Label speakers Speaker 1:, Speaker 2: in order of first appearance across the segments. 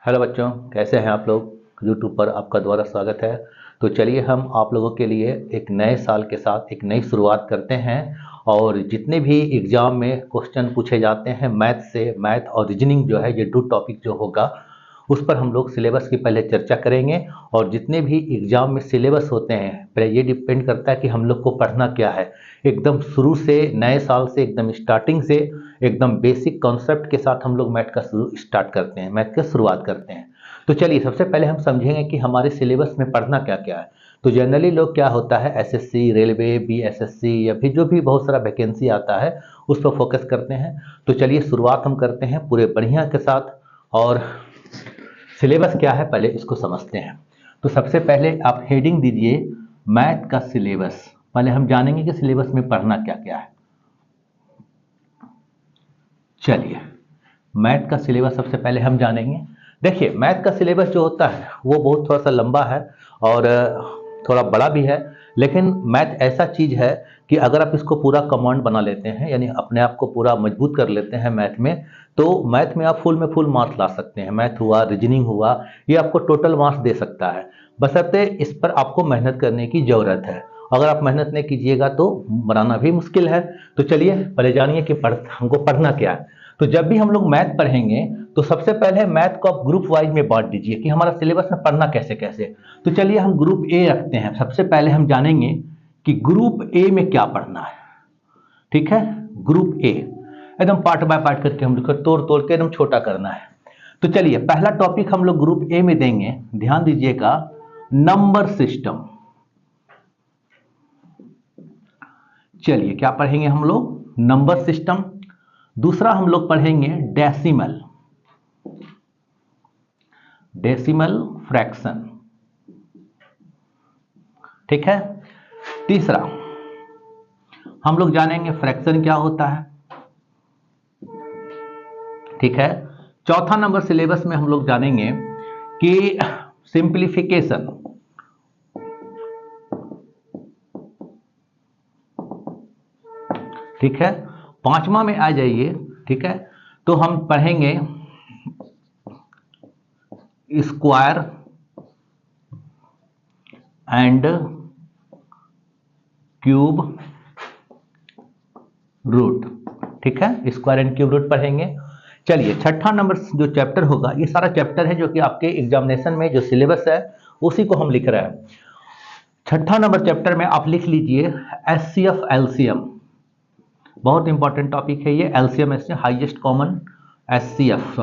Speaker 1: Hello बच्चों, कैसे हैं आप लोग। यूट्यूब पर आपका दोबारा स्वागत है। तो चलिए हम आप लोगों के लिए एक नए साल के साथ एक नई शुरुआत करते हैं। और जितने भी एग्ज़ाम में क्वेश्चन पूछे जाते हैं मैथ से, मैथ और रीजनिंग जो है, ये दो टॉपिक जो होगा उस पर हम लोग सिलेबस की पहले चर्चा करेंगे। और जितने भी एग्ज़ाम में सिलेबस होते हैं, पहले ये डिपेंड करता है कि हम लोग को पढ़ना क्या है। एकदम शुरू से, नए साल से एकदम स्टार्टिंग से एकदम बेसिक कॉन्सेप्ट के साथ हम लोग मैथ का शुरू स्टार्ट करते हैं, मैथ की शुरुआत करते हैं। तो चलिए सबसे पहले हम समझेंगे कि हमारे सिलेबस में पढ़ना क्या क्या है। तो जनरली लोग क्या होता है, एसएससी, रेलवे, बीएसएससी या फिर जो भी बहुत सारा वैकेंसी आता है उस पर फोकस करते हैं। तो चलिए शुरुआत हम करते हैं पूरे बढ़िया के साथ। और सिलेबस क्या है पहले इसको समझते हैं। तो सबसे पहले आप हेडिंग दीजिए मैथ का सिलेबस। पहले हम जानेंगे कि सिलेबस में पढ़ना क्या क्या है। चलिए मैथ का सिलेबस सबसे पहले हम जानेंगे। देखिए मैथ का सिलेबस जो होता है वो बहुत थोड़ा सा लंबा है और थोड़ा बड़ा भी है। लेकिन मैथ ऐसा चीज़ है कि अगर आप इसको पूरा कमांड बना लेते हैं, यानी अपने आप को पूरा मजबूत कर लेते हैं मैथ में, तो मैथ में आप फुल में फुल मार्क्स ला सकते हैं। मैथ हुआ, रीजनिंग हुआ, ये आपको टोटल मार्क्स दे सकता है। बशर्ते इस पर आपको मेहनत करने की ज़रूरत है। अगर आप मेहनत नहीं कीजिएगा तो बनाना भी मुश्किल है। तो चलिए पहले जानिए कि हमको पढ़ना क्या है। तो जब भी हम लोग मैथ पढ़ेंगे तो सबसे पहले मैथ को आप ग्रुप वाइज में बांट दीजिए कि हमारा सिलेबस में पढ़ना कैसे कैसे। तो चलिए हम ग्रुप ए रखते हैं। सबसे पहले हम जानेंगे कि ग्रुप ए में क्या पढ़ना है। ठीक है, ग्रुप ए एकदम पार्ट बाय पार्ट करके हम लोग को तोड़ तोड़ के एकदम छोटा करना है। तो चलिए पहला टॉपिक हम लोग ग्रुप ए में देंगे, ध्यान दीजिएगा, नंबर सिस्टम। चलिए क्या पढ़ेंगे हम लोग, नंबर सिस्टम। दूसरा हम लोग पढ़ेंगे डेसिमल, डेसिमल फ्रैक्शन। ठीक है, तीसरा हम लोग जानेंगे फ्रैक्शन क्या होता है। ठीक है, चौथा नंबर सिलेबस में हम लोग जानेंगे कि सिंप्लीफिकेशन। ठीक है, पांचवा में आ जाइए। ठीक है, तो हम पढ़ेंगे स्क्वायर एंड क्यूब रूट। ठीक है, स्क्वायर एंड क्यूब रूट पढ़ेंगे। चलिए छठा नंबर जो चैप्टर होगा, ये सारा चैप्टर है जो कि आपके एग्जामिनेशन में जो सिलेबस है उसी को हम लिख रहे हैं। छठा नंबर चैप्टर में आप लिख लीजिए एचसीएफ एलसीएम। बहुत इंपॉर्टेंट टॉपिक है ये, एलसीएम हाईएस्ट कॉमन, एचसीएफ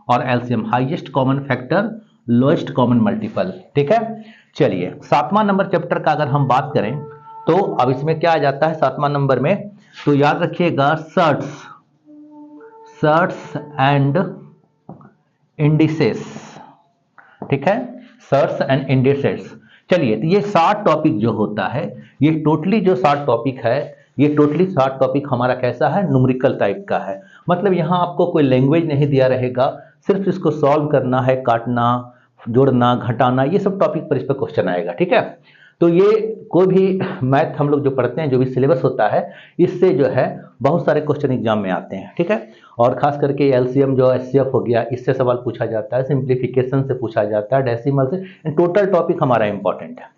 Speaker 1: और LCM highest common factor, lowest common multiple. ठीक है, चलिए सातवां नंबर चैप्टर का अगर हम बात करें तो अब इसमें क्या आ जाता है सातवां नंबर में, तो याद रखिएगा सर्ट्स, सर्ट्स एंड इंडिसेस। ठीक है, सर्ट्स एंड इंडिसेस। चलिए तो ये 60 टॉपिक जो होता है, ये टोटली जो 60 टॉपिक है, ये टोटली 60 टॉपिक हमारा कैसा है, न्यूमेरिकल टाइप का है। मतलब यहाँ आपको कोई लैंग्वेज नहीं दिया रहेगा, सिर्फ इसको सॉल्व करना है, काटना, जोड़ना, घटाना, ये सब टॉपिक पर इस पर क्वेश्चन आएगा। ठीक है, तो ये कोई भी मैथ हम लोग जो पढ़ते हैं, जो भी सिलेबस होता है, इससे जो है बहुत सारे क्वेश्चन एग्जाम में आते हैं। ठीक है, और खास करके एलसीएम जो एचसीएफ हो गया, इससे सवाल पूछा जाता है, सिंप्लीफिकेशन से पूछा जाता है, डेसिमल से। टोटल टॉपिक हमारा इंपॉर्टेंट है।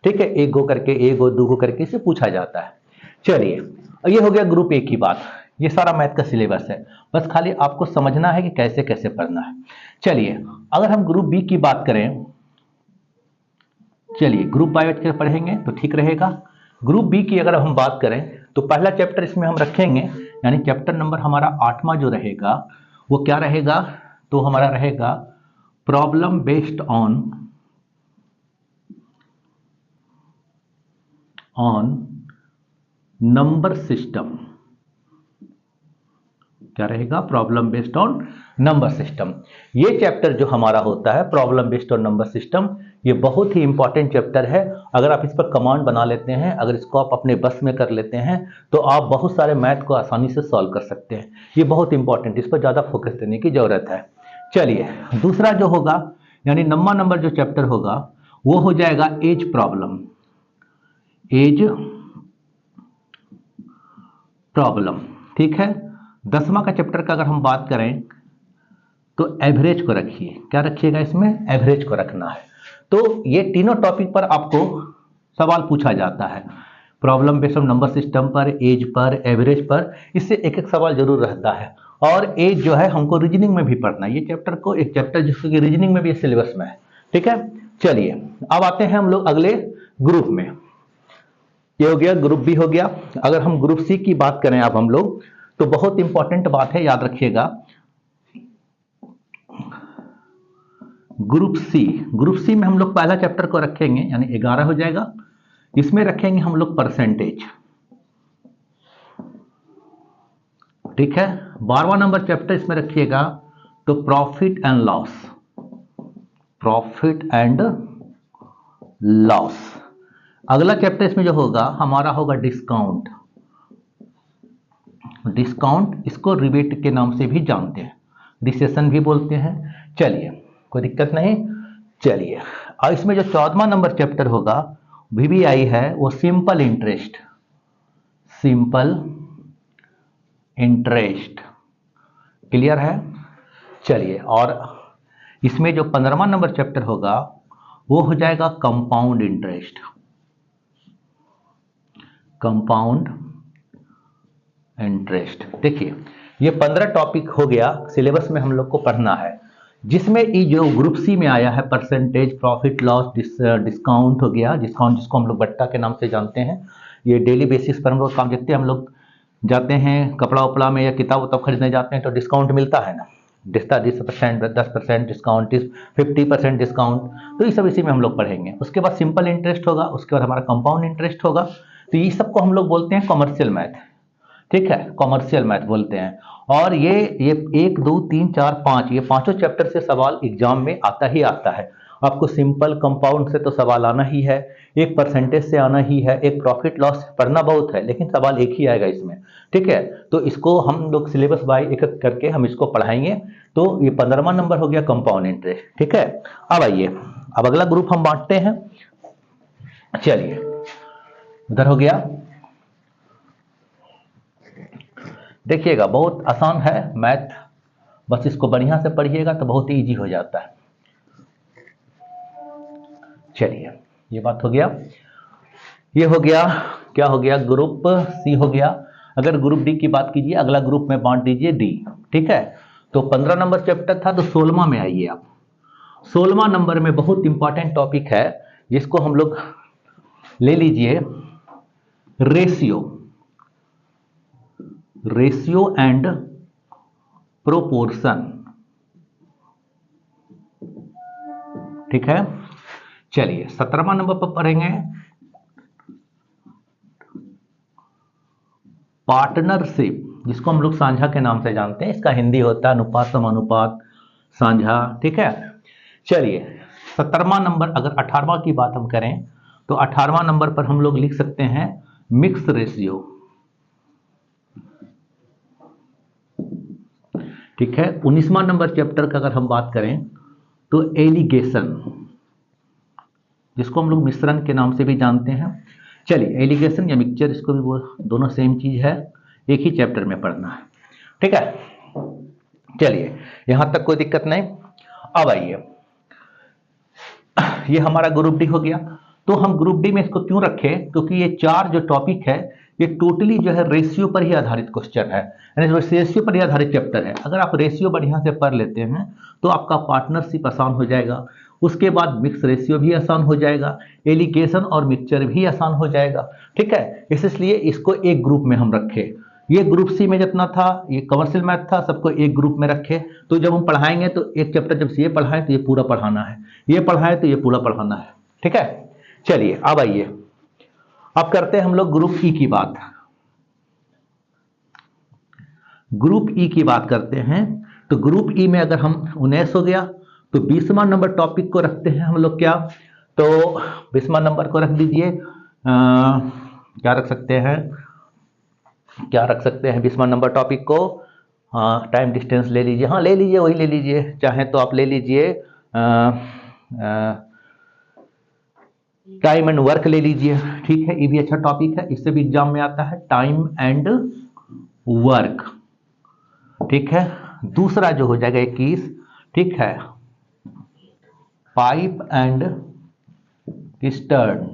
Speaker 1: ठीक है, एक गो करके, एक गो दो गो करके इसे पूछा जाता है। चलिए ये हो गया ग्रुप ए की बात। ये सारा मैथ का सिलेबस है, बस खाली आपको समझना है कि कैसे कैसे पढ़ना है। चलिए अगर हम ग्रुप बी की बात करें, चलिए ग्रुप बाय के पढ़ेंगे तो ठीक रहेगा। ग्रुप बी की अगर हम बात करें तो पहला चैप्टर इसमें हम रखेंगे, यानी चैप्टर नंबर हमारा 8वां जो रहेगा वो क्या रहेगा, तो हमारा रहेगा problem based on number system. क्या रहेगा, problem based on number system. ये चैप्टर जो हमारा होता है problem based on number system, ये बहुत ही इंपॉर्टेंट चैप्टर है। अगर आप इस पर कमांड बना लेते हैं, अगर इसको आप अपने बस में कर लेते हैं, तो आप बहुत सारे मैथ को आसानी से सॉल्व कर सकते हैं। ये बहुत इंपॉर्टेंट, इस पर ज़्यादा फोकस देने की ज़रूरत है। चलिए दूसरा जो होगा, यानी 9वां नंबर जो चैप्टर होगा वो हो जाएगा एज प्रॉब्लम, एज प्रॉब्लम। ठीक है, 10वां का चैप्टर का अगर हम बात करें तो एवरेज को रखिए। क्या रखिएगा इसमें? एवरेज को रखना है। तो ये तीनों टॉपिक पर आपको सवाल पूछा जाता है, problem based on number system पर, एज पर, एवरेज पर, इससे एक एक सवाल जरूर रहता है। और एज जो है हमको रीजनिंग में भी पढ़ना है, ये चैप्टर को एक चैप्टर जिसकी रीजनिंग में भी सिलेबस में है। ठीक है, चलिए अब आते हैं हम लोग अगले ग्रुप में। ये हो गया, ग्रुप बी हो गया। अगर हम ग्रुप सी की बात करें अब हम लोग, तो बहुत इंपॉर्टेंट बात है, याद रखिएगा। ग्रुप सी, ग्रुप सी में हम लोग पहला चैप्टर को रखेंगे, यानी 11 हो जाएगा। इसमें रखेंगे हम लोग परसेंटेज। ठीक है, 12वां नंबर चैप्टर इसमें रखिएगा तो profit and loss, profit and loss. अगला चैप्टर इसमें जो होगा हमारा होगा डिस्काउंट, डिस्काउंट इसको रिबेट के नाम से भी जानते हैं, रिसेशन भी बोलते हैं। चलिए कोई दिक्कत नहीं। चलिए और इसमें जो 14वां नंबर चैप्टर होगा वीबीआई है, वो simple interest, simple interest. Clear है? चलिए, और इसमें जो 15वां नंबर चैप्टर होगा वो हो जाएगा कंपाउंड इंटरेस्ट, कंपाउंड इंटरेस्ट। देखिए ये 15 टॉपिक हो गया, सिलेबस में हम लोग को पढ़ना है, जिसमें ये जो ग्रुप सी में आया है परसेंटेज, प्रॉफिट लॉस, डिस्काउंट हो गया, डिस्काउंट जिसको हम लोग बट्टा के नाम से जानते हैं। ये डेली बेसिस पर हम लोग काम, देखते हैं हम लोग जाते हैं कपड़ा उपड़ा में या किताब उताब खरीदने जाते हैं तो डिस्काउंट मिलता है ना, 10%, 10% डिस्काउंट, 50% डिस्काउंट, तो ये सब इसी में हम लोग पढ़ेंगे। उसके बाद सिंपल इंटरेस्ट होगा, उसके बाद हमारा कंपाउंड इंटरेस्ट होगा। तो ये सबको हम लोग बोलते हैं कॉमर्शियल मैथ। ठीक है, कॉमर्शियल मैथ बोलते हैं। और ये 1 2 3 4 5 ये पांचों चैप्टर से सवाल एग्जाम में आता ही आता है। आपको सिंपल कंपाउंड से तो सवाल आना ही है, एक परसेंटेज से आना ही है, एक प्रॉफिट लॉस पढ़ना बहुत है, लेकिन सवाल एक ही आएगा इसमें। ठीक है, तो इसको हम लोग सिलेबस बाय एक एक करके हम इसको पढ़ाएंगे। तो ये 15वां नंबर हो गया कंपाउंड इंटरेस्ट। ठीक है, अब आइए, अब अगला ग्रुप हम बांटते हैं। चलिए उधर हो गया, देखिएगा बहुत आसान है मैथ, बस इसको बढ़िया से पढ़िएगा तो बहुत इजी हो जाता है। चलिए ये बात हो गया, ये हो गया, क्या हो गया, ग्रुप सी हो गया। अगर ग्रुप डी की बात कीजिए, अगला ग्रुप में बांट दीजिए डी। ठीक है, तो 15 नंबर चैप्टर था, तो 16वां में आइए आप। 16वां नंबर में बहुत इंपॉर्टेंट टॉपिक है, जिसको हम लोग ले लीजिए रेशियो, रेशियो एंड प्रोपोर्शन। ठीक है, चलिए 17वां नंबर पर पढ़ेंगे पार्टनरशिप, जिसको हम लोग साझा के नाम से जानते हैं, इसका हिंदी होता है अनुपात, समानुपात, साझा। ठीक है, चलिए 17वां नंबर, अगर 18वां की बात हम करें तो 18वां नंबर पर हम लोग लिख सकते हैं मिक्स रेशियो। ठीक है, 19वां नंबर चैप्टर का अगर हम बात करें तो एलिगेशन, जिसको हम लोग मिश्रण के नाम से भी जानते हैं। चलिए एलिगेशन या मिक्सचर, इसको भी वो दोनों सेम चीज है, एक ही चैप्टर में पढ़ना है। ठीक है, चलिए यहां तक कोई दिक्कत नहीं। अब आइए, ये हमारा ग्रुप डी हो गया। तो हम ग्रुप डी में इसको क्यों रखें, क्योंकि ये 4 जो टॉपिक है ये टोटली जो है रेशियो पर ही आधारित क्वेश्चन है, यानी रेशियो पर ही आधारित चैप्टर है। अगर आप रेशियो बढ़िया से पढ़ लेते हैं तो आपका पार्टनरशिप आसान हो जाएगा, उसके बाद मिक्स रेशियो भी आसान हो जाएगा, एलिगेशन और मिक्सचर भी आसान हो जाएगा। ठीक है, इसलिए इसको एक ग्रुप में हम रखें। ये ग्रुप सी में जितना था, ये कमर्शियल मैथ था, सबको एक ग्रुप में रखे। तो जब हम पढ़ाएंगे तो एक चैप्टर जब ये पढ़ाएं तो ये पूरा पढ़ाना है, ये पढ़ाएं तो ये पूरा पढ़ाना है। ठीक है, चलिए अब आइए, अब करते हैं हम लोग ग्रुप ई की बात। ग्रुप ई की बात करते हैं, तो ग्रुप ई में अगर हम 19 हो गया तो 20वां नंबर टॉपिक को रखते हैं हम लोग। क्या, तो 20वां नंबर को रख दीजिए, क्या रख सकते हैं, क्या रख सकते हैं 20वां नंबर टॉपिक को, टाइम डिस्टेंस ले लीजिए, हाँ ले लीजिए, वही ले लीजिए, चाहे तो आप ले लीजिए टाइम एंड वर्क ले लीजिए। ठीक है, ये भी अच्छा टॉपिक है, इससे भी एग्जाम में आता है, टाइम एंड वर्क। ठीक है, दूसरा जो हो जाएगा 21 ठीक है, पाइप एंड स्टर्न,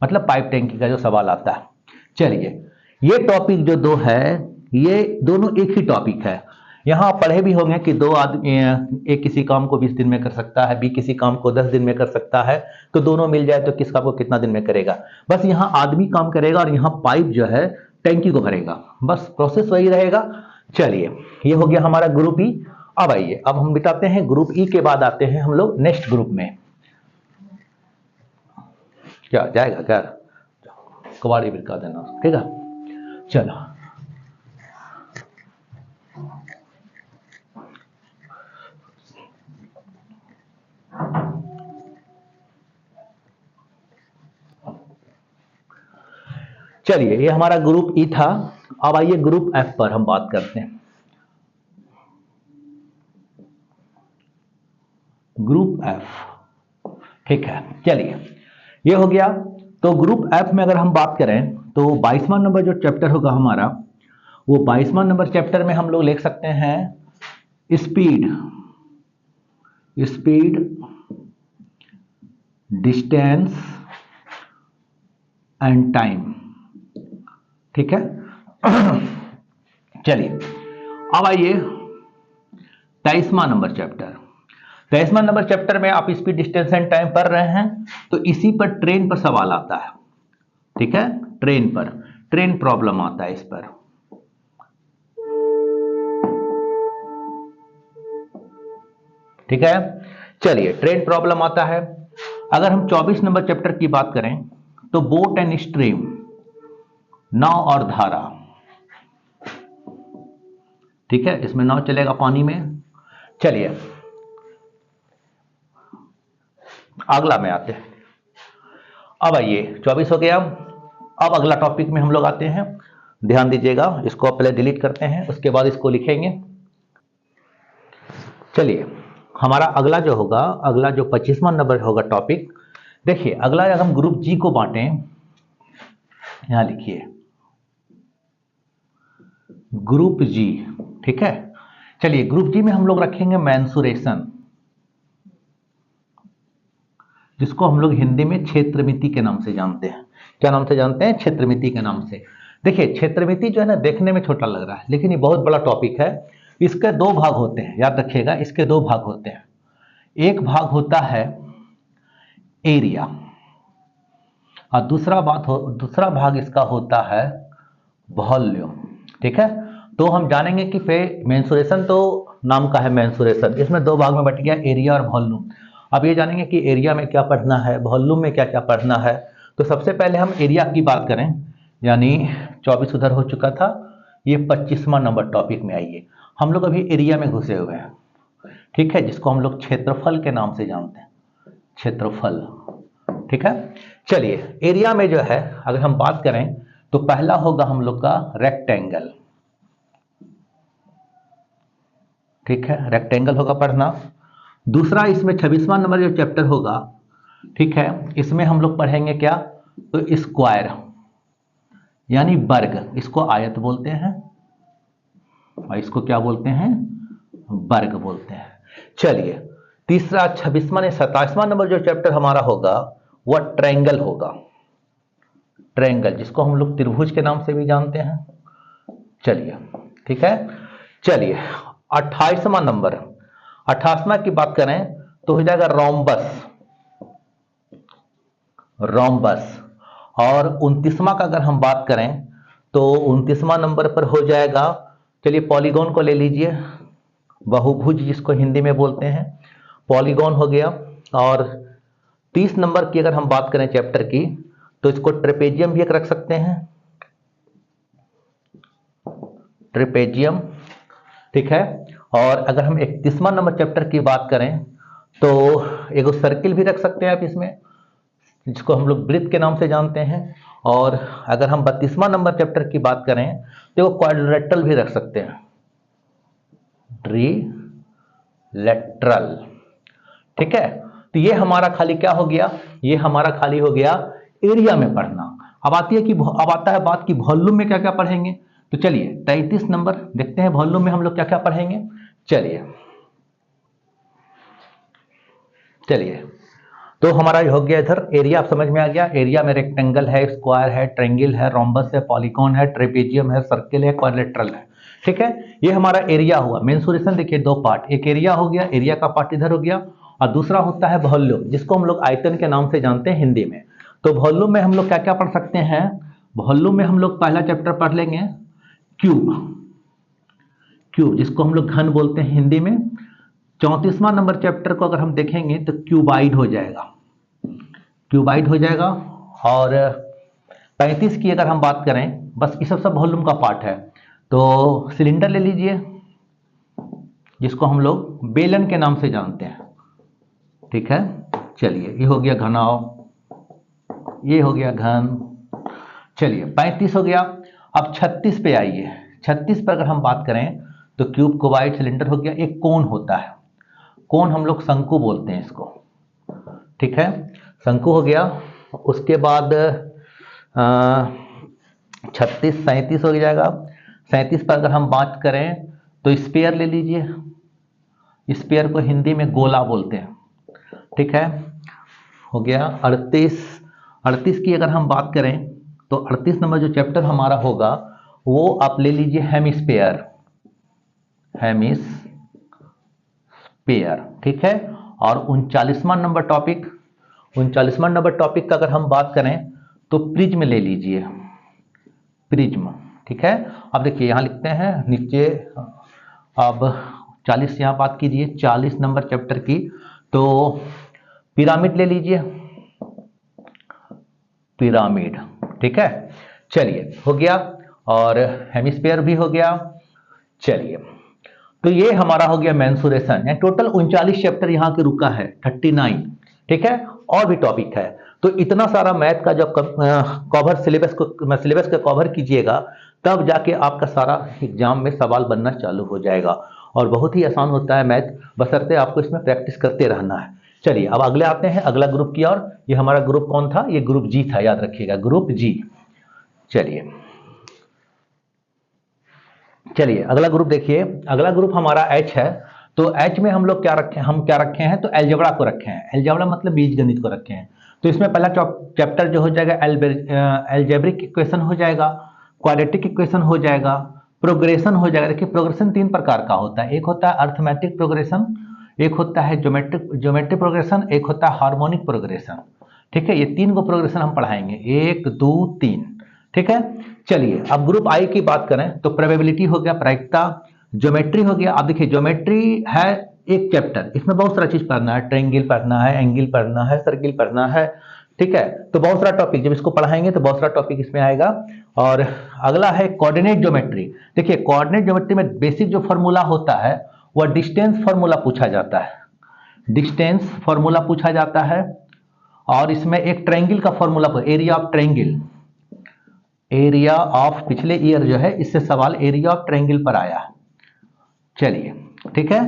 Speaker 1: मतलब पाइप टैंकी का जो सवाल आता है। चलिए, ये टॉपिक जो दो है, ये दोनों एक ही टॉपिक है। यहां आप पढ़े भी होंगे कि दो आदमी, एक किसी काम को 20 दिन में कर सकता है, बी किसी काम को 10 दिन में कर सकता है, तो दोनों मिल जाए तो किस काम को कितना दिन में करेगा। बस यहां आदमी काम करेगा और यहां पाइप जो है टैंकी को भरेगा, बस प्रोसेस वही रहेगा। चलिए, ये हो गया हमारा ग्रुप ई। अब आइए, अब हम बिताते हैं ग्रुप ई के बाद आते हैं हम लोग नेक्स्ट ग्रुप में। क्या जाएगा क्या, कबाड़ी बिरका देना, ठीक है। चलो, चलिए, ये हमारा ग्रुप ई था। अब आइए ग्रुप एफ पर हम बात करते हैं। ग्रुप एफ, ठीक है। चलिए, ये हो गया। तो ग्रुप एफ में अगर हम बात करें तो 22वां नंबर जो चैप्टर होगा हमारा, वो 22वां नंबर चैप्टर में हम लोग लिख सकते हैं speed, speed, distance and time, ठीक है। चलिए, अब आइए 23वां नंबर चैप्टर। 23वां नंबर चैप्टर में आप स्पीड, डिस्टेंस एंड टाइम पढ़ रहे हैं, तो इसी पर ट्रेन पर सवाल आता है, ठीक है। ट्रेन पर, ट्रेन प्रॉब्लम आता है इस पर। ठीक है, चलिए, ट्रेन प्रॉब्लम आता है। अगर हम 24 नंबर चैप्टर की बात करें तो बोट एंड स्ट्रीम, नाव और धारा, ठीक है, इसमें नाव चलेगा पानी में। चलिए, अगला में आते हैं। अब आइए, 24 हो गया। अब अगला टॉपिक में हम लोग आते हैं, ध्यान दीजिएगा, इसको पहले डिलीट करते हैं, उसके बाद इसको लिखेंगे। चलिए, हमारा अगला जो होगा, अगला जो 25वां नंबर होगा टॉपिक, देखिए, अगला अगर हम ग्रुप जी को बांटें, यहां लिखिए ग्रुप जी, ठीक है। चलिए, ग्रुप जी में हम लोग रखेंगे मेंसुरेशन, जिसको हम लोग हिंदी में क्षेत्रमिति के नाम से जानते हैं। क्या नाम से जानते हैं? क्षेत्रमिति के नाम से। देखिए, क्षेत्रमिति जो है ना, देखने में छोटा लग रहा है, लेकिन ये बहुत बड़ा टॉपिक है। इसके दो भाग होते हैं, याद रखिएगा, इसके दो भाग होते हैं। एक भाग होता है एरिया, और दूसरा भाग इसका होता है वॉल्यूम, ठीक है। तो हम जानेंगे कि मेंसुरेशन तो नाम का है मेंसुरेशन, इसमें दो भाग में बट गया, एरिया और वॉल्यूम। अब ये जानेंगे कि एरिया में क्या पढ़ना है, वॉल्यूम में क्या क्या पढ़ना है। तो सबसे पहले हम एरिया की बात करें, यानी 24 उधर हो चुका था, ये 25वां नंबर टॉपिक में आइए। हम लोग अभी एरिया में घुसे हुए हैं, ठीक है, जिसको हम लोग क्षेत्रफल के नाम से जानते हैं, क्षेत्रफल, ठीक है। चलिए, एरिया में जो है अगर हम बात करें तो पहला होगा हम लोग का रेक्टेंगल, ठीक है, रेक्टेंगल होगा पढ़ना। दूसरा, इसमें 26वां नंबर जो चैप्टर होगा, ठीक है, इसमें हम लोग पढ़ेंगे क्या, तो स्क्वायर, यानी वर्ग, इसको आयत बोलते हैं और इसको क्या बोलते हैं, वर्ग बोलते हैं। चलिए, तीसरा 27वां नंबर जो चैप्टर हमारा होगा वह ट्रायंगल होगा, ट्रायंगल, जिसको हम लोग त्रिभुज के नाम से भी जानते हैं। चलिए, ठीक है। चलिए, 28वां नंबर, 28वां की बात करें तो हो जाएगा रोम्बस, रोम्बस। और 29वां का अगर हम बात करें तो 29वां नंबर पर हो जाएगा, चलिए पॉलीगॉन को ले लीजिए, बहुभुज जिसको हिंदी में बोलते हैं, पॉलीगॉन हो गया। और 30 नंबर की अगर हम बात करें चैप्टर की, तो इसको ट्रेपेजियम भी एक रख सकते हैं, ट्रेपेजियम, ठीक है। और अगर हम 31वां नंबर चैप्टर की बात करें तो एक सर्किल भी रख सकते हैं आप इसमें, जिसको हम लोग वृत्त के नाम से जानते हैं। और अगर हम 32वां नंबर चैप्टर की बात करें तो क्वाड्रिलेटरल भी रख सकते हैं, ट्रिलेटरल, ठीक है। तो ये हमारा खाली क्या हो गया, ये हमारा खाली हो गया एरिया में पढ़ना। अब आता है बात की वॉल्यूम में क्या क्या पढ़ेंगे। तो चलिए 33 नंबर देखते हैं, वॉल्यूम में हम लोग क्या क्या पढ़ेंगे। चलिए, चलिए, तो हमारा हो गया इधर एरिया, आप समझ में आ गया। एरिया में रेक्टेंगल है, स्क्वायर है, ट्रायंगल है, रोम्बस है, पॉलीगॉन है, ट्रेपेजियम है, सर्कल है, क्वाड्रिलेटरल है। ठीक है, ये हमारा एरिया हुआ। मेंसुरेशन देखिए दो पार्ट, एक एरिया हो गया, एरिया का पार्ट इधर हो गया, और दूसरा होता है वॉल्यूम, जिसको हम लोग आयतन के नाम से जानते हैं हिंदी में। तो वॉल्यूम में हम लोग क्या क्या पढ़ सकते हैं? वॉल्यूम में हम लोग पहला चैप्टर पढ़ लेंगे क्यूब, क्यूब जिसको हम लोग घन बोलते हैं हिंदी में। 34वां नंबर चैप्टर को अगर हम देखेंगे तो क्यूबाइड हो जाएगा, क्यूबाइड हो जाएगा। और 35 की अगर हम बात करें, बस ये सब वॉल्यूम का पार्ट है। तो सिलेंडर ले लीजिए, जिसको हम लोग बेलन के नाम से जानते हैं। ठीक है, चलिए ये हो गया घनाव, ये हो गया घन। चलिए 35 हो गया। अब 36 पे आइए। 36 पर अगर हम बात करें तो क्यूब, क्यूबाइड, सिलेंडर हो गया। एक कोन होता है, कोन हम लोग शंकु बोलते हैं इसको। ठीक है, शंकु हो गया। उसके बाद 36, 37 हो जाएगा। 37 पर अगर हम बात करें तो स्पेयर ले लीजिए, स्पेयर को हिंदी में गोला बोलते हैं। ठीक है, हो गया 38। 38 की अगर हम बात करें तो 38 नंबर जो चैप्टर हमारा होगा वो आप ले लीजिए हेमिस्फेयर, हेमिस्फेयर। ठीक है, और 39वां नंबर टॉपिक, 39वां नंबर टॉपिक का अगर हम बात करें तो प्रिज्म ले लीजिए, प्रिज्म। ठीक है, अब देखिए यहां लिखते हैं नीचे। अब 40 यहां बात कीजिए, 40 नंबर चैप्टर की। तो पिरामिड ले लीजिए, पिरामिड। ठीक है, चलिए हो गया। और हेमिस्फेयर भी हो गया। चलिए, तो ये हमारा हो गया मेंसुरेशन। टोटल 39 चैप्टर यहाँ के रुका है, 39। ठीक है, और भी टॉपिक है। तो इतना सारा मैथ का जब कवर सिलेबस का कवर कीजिएगा, तब जाके आपका सारा एग्जाम में सवाल बनना चालू हो जाएगा। और बहुत ही आसान होता है मैथ, बशर्ते आपको इसमें प्रैक्टिस करते रहना है। चलिए अब अगले आते हैं, अगला ग्रुप की ओर। ये हमारा ग्रुप कौन था? ये ग्रुप जी था, याद रखिएगा, ग्रुप जी। चलिए चलिए अगला ग्रुप देखिए, अगला ग्रुप हमारा एच है। तो एच में हम लोग क्या रखे, हम क्या रखे हैं? तो एलजेब्रा को रखे हैं। एलजेब्रा मतलब बीजगणित को रखे हैं। तो इसमें पहला चैप्टर जो हो जाएगा एल्जेब्रिक इक्वेशन हो जाएगा, क्वाड्रेटिक इक्वेशन हो जाएगा, प्रोग्रेशन हो जाएगा। देखिए प्रोग्रेशन 3 प्रकार का होता है, एक होता है अर्थमेटिक प्रोग्रेशन, एक होता है ज्योमेट्रिक प्रोग्रेशन, एक होता है हार्मोनिक प्रोग्रेशन। ठीक है, ये 3 को प्रोग्रेशन हम पढ़ाएंगे, 1 2 3। ठीक है, चलिए अब ग्रुप आई की बात करें तो प्रोबेबिलिटी हो गया, प्रायिकता, ज्योमेट्री हो गया। अब देखिए ज्योमेट्री है एक चैप्टर, इसमें बहुत सारा चीज पढ़ना है, ट्रायंगल पढ़ना है, एंगल पढ़ना है, सर्किल पढ़ना है। ठीक है, तो बहुत सारा टॉपिक, जब इसको पढ़ाएंगे तो बहुत सारा टॉपिक इसमें आएगा। और अगला है कोऑर्डिनेट ज्योमेट्री। देखिए कोऑर्डिनेट ज्योमेट्री में बेसिक जो फॉर्मूला होता है वह डिस्टेंस फॉर्मूला पूछा जाता है, डिस्टेंस फॉर्मूला पूछा जाता है। और इसमें एक ट्रायंगल का formula, area of triangle, area of, पिछले ईयर जो है इससे सवाल एरिया ऑफ ट्रायंगल पर आया। चलिए ठीक है,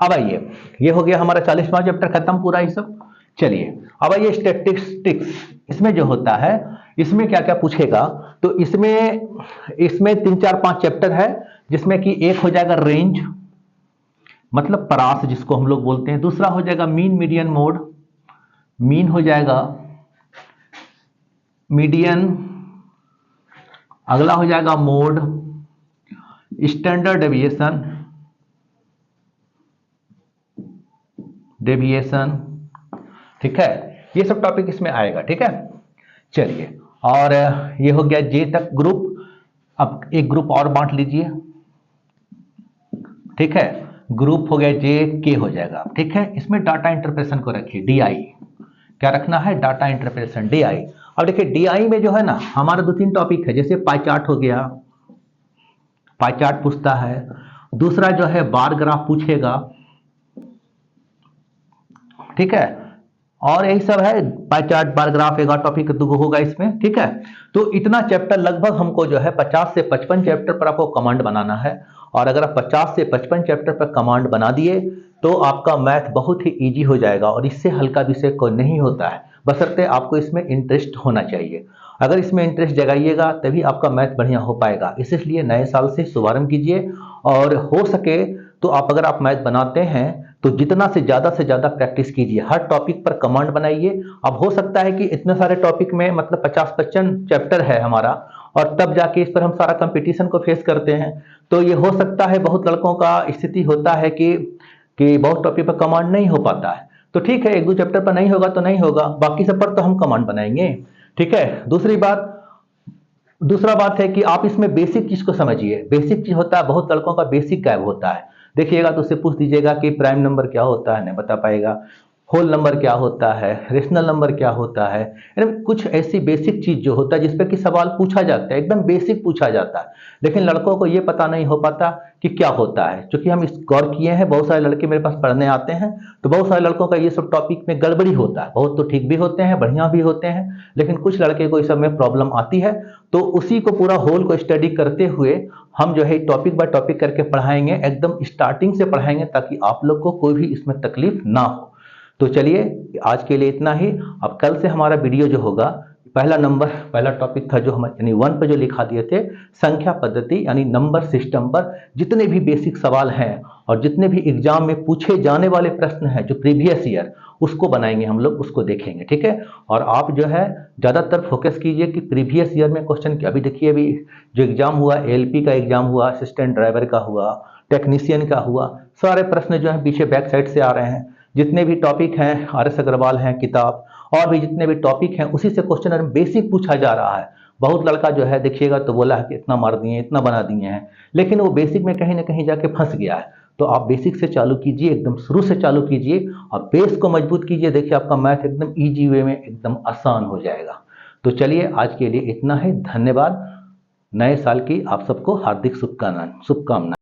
Speaker 1: अब आइए, ये हो गया हमारा 40वां चैप्टर खत्म पूरा ये सब। चलिए अब आइए स्टैटिस्टिक्स। इसमें जो होता है, इसमें क्या क्या पूछेगा? तो इसमें 3 4 5 चैप्टर है, जिसमें कि एक हो जाएगा रेंज, मतलब परास जिसको हम लोग बोलते हैं। दूसरा हो जाएगा मीन मीडियन मोड, मीन हो जाएगा मीडियन। अगला हो जाएगा मोड, स्टैंडर्ड डेविएशन, डेविएशन। ठीक है, ये सब टॉपिक इसमें आएगा। ठीक है, चलिए, और ये हो गया जे तक ग्रुप। अब एक ग्रुप और बांट लीजिए। ठीक है, ग्रुप हो गया जे के हो जाएगा। ठीक है, इसमें डाटा इंटरप्रेशन को रखिए, डीआई। क्या रखना है? Data interpretation, DI. अब देखिए डीआई में जो है ना, हमारा 2 3 टॉपिक है, जैसे पाई चार्ट हो गया, पाई चार्ट पूछता है। दूसरा जो है बार ग्राफ पूछेगा। ठीक है, और यही सब है, पाई चार्ट, बार ग्राफ, एक और टॉपिक 2 होगा इसमें। ठीक है, तो इतना चैप्टर लगभग हमको जो है 50 से 55 चैप्टर पर आपको कमांड बनाना है। और अगर आप 50 से 55 चैप्टर पर कमांड बना दिए तो आपका मैथ बहुत ही इजी हो जाएगा, और इससे हल्का विषय कोई नहीं होता है, बशर्ते आपको इसमें इंटरेस्ट होना चाहिए। अगर इसमें इंटरेस्ट जगाइएगा तभी आपका मैथ बढ़िया हो पाएगा। इसलिए नए साल से शुभारंभ कीजिए, और हो सके तो आप, अगर आप मैथ बनाते हैं तो जितना से ज़्यादा प्रैक्टिस कीजिए, हर टॉपिक पर कमांड बनाइए। अब हो सकता है कि इतने सारे टॉपिक में मतलब 50-55 चैप्टर है हमारा, और तब जाके इस पर हम सारा कंपटीशन को फेस करते हैं। तो ये हो सकता है बहुत लड़कों का स्थिति होता है कि बहुत टॉपिक पर कमांड नहीं हो पाता है। तो ठीक है, एक दो चैप्टर पर नहीं होगा तो नहीं होगा, बाकी सब पर तो हम कमांड बनाएंगे। ठीक है। दूसरा बात है कि आप इसमें बेसिक चीज को समझिए। बेसिक चीज होता है, बहुत लड़कों का बेसिक गायब होता है। देखिएगा तो उससे पूछ दीजिएगा कि प्राइम नंबर क्या होता है, नहीं बता पाएगा। होल नंबर क्या होता है, रेशनल नंबर क्या होता है, यानी कुछ ऐसी बेसिक चीज जो होता है जिस पर कि सवाल पूछा जाता है, एकदम बेसिक पूछा जाता है, लेकिन लड़कों को ये पता नहीं हो पाता कि क्या होता है। क्योंकि हम इस गौर किए हैं, बहुत सारे लड़के मेरे पास पढ़ने आते हैं, तो बहुत सारे लड़कों का ये सब टॉपिक में गड़बड़ी होता है। बहुत तो ठीक भी होते हैं, बढ़िया भी होते हैं, लेकिन कुछ लड़के को इस सब में प्रॉब्लम आती है। तो उसी को पूरा होल को स्टडी करते हुए हम जो है टॉपिक बाय टॉपिक करके पढ़ाएंगे, एकदम स्टार्टिंग से पढ़ाएंगे, ताकि आप लोग को कोई भी इसमें तकलीफ ना हो। तो चलिए आज के लिए इतना ही। अब कल से हमारा वीडियो जो होगा, पहला टॉपिक था जो हम यानी 1 पर जो लिखा दिए थे, संख्या पद्धति यानी नंबर सिस्टम पर जितने भी बेसिक सवाल हैं और जितने भी एग्जाम में पूछे जाने वाले प्रश्न हैं जो प्रीवियस ईयर, उसको बनाएंगे हम लोग, उसको देखेंगे। ठीक है। और आप जो है ज़्यादातर फोकस कीजिए कि प्रीवियस ईयर में क्वेश्चन, अभी देखिए अभी जो एग्जाम हुआ, एलपी का एग्जाम हुआ, असिस्टेंट ड्राइवर का हुआ, टेक्नीशियन का हुआ, सारे प्रश्न जो है पीछे बैक साइड से आ रहे हैं। जितने भी टॉपिक हैं, आर.एस. अग्रवाल हैं किताब, और भी जितने भी टॉपिक हैं उसी से क्वेश्चन बेसिक पूछा जा रहा है। बहुत लड़का जो है देखिएगा तो बोला है कि इतना मार दिए, इतना बना दिए हैं, लेकिन वो बेसिक में कहीं ना कहीं जाके फंस गया है। तो आप बेसिक से चालू कीजिए, एकदम शुरू से चालू कीजिए और बेस को मजबूत कीजिए। देखिए आपका मैथ एकदम इजी वे में एकदम आसान हो जाएगा। तो चलिए आज के लिए इतना ही। धन्यवाद। नए साल की आप सबको हार्दिक शुभकामनाएं।